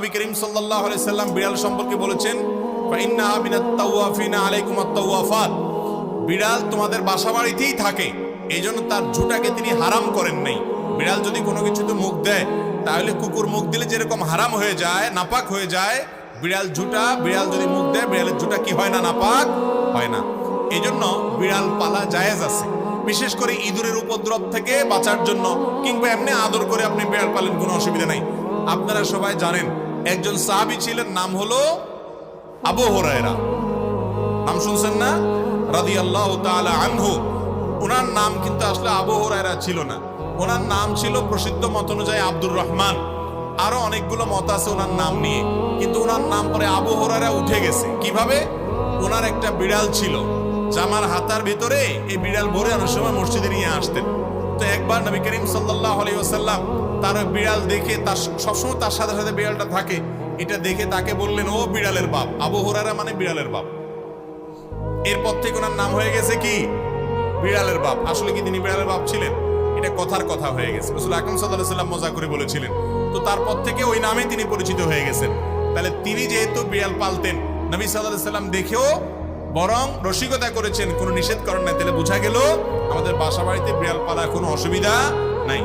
নবী করিম সাল্লাল্লাহু আলাইহি সাল্লাম বিড়াল সম্পর্কে বলেছেন, ফাইন্নাহা মিনাত তাওয়াফিনা আলাইকুমাত তাওয়াফাত, বিড়াল তোমাদের বাসা বাড়িতেই থাকে, এই জন্য তার ঝুঁটাকে তিনি হারাম করেন নাই। বিড়াল যদি কোনো কিছুতে মুখ দেয় তাহলে কুকুর মুখ দিলে যেরকম হারাম হয়ে যায়, নাপাক হয়ে যায়, বিড়াল যদি মুখ দেয় বিড়ালের ঝুঁটা কি হয় না, নাপাক হয় না। এই জন্য বিড়াল পালা জায়েজ আছে, বিশেষ করে ইঁদুরের উপদ্রব থেকে বাঁচার জন্য, কিংবা এমনি আদর করে আপনি বিড়াল পালেন, কোনো অসুবিধা নাই। আপনারা সবাই জানেন একজন সাহাবী ছিলেন, নাম হলো আবু হুরায়রা, নাম শুনছেন না, রাদিয়াল্লাহু তাআলা আনহু। ওনার নাম কিন্তু আসলে আবু হুরায়রা ছিল না, ওনার নাম ছিল প্রসিদ্ধ মত অনুযায়ী আব্দুর রহমান। আরো অনেকগুলো মত আছে ওনার নাম নিয়ে, কিন্তু ওনার নাম পরে আবু হুরায়রা উঠে গেছে। কিভাবে? ওনার একটা বিড়াল ছিল, জামার হাতার ভিতরে এই বিড়াল ভরে অনেক সময় মসজিদে নিয়ে আসতেন। তো একবার নবী করিম সাল্লাল্লাহু আলাইহি ওয়াসাল্লাম তার বিড়াল দেখে, তার সবসময় তার সাথে সাথে বিড়ালটা থাকে, এটা দেখে তাকে বললেন, ও বিড়ালের বাপ। আবু হুরায়রা মানে বিড়ালের বাপ। এরপর থেকে ওনার নাম হয়ে গেছে কি, বিড়ালের বাপ। আসলে কি তিনি বিড়ালের বাপ ছিলেন? এটা কথার কথা হয়ে গেছে, রাসূল আকরাম সাল্লাল্লাহু আলাইহি ওয়াসাল্লাম মজা করে বলেছিলেন। তো তারপর থেকে ওই নামে তিনি পরিচিত হয়ে গেছেন। তাহলে তিনি যেহেতু বিড়াল পালতেন, নবী সাল্লাল্লাহু আলাইহি ওয়াসাল্লাম দেখেও বরং রসিকতা করেছেন, কোনো নিষেধ করেন নাই। তাহলে বোঝা গেল আমাদের বাসা বাড়িতে বিড়াল পালা কোনো অসুবিধা নাই।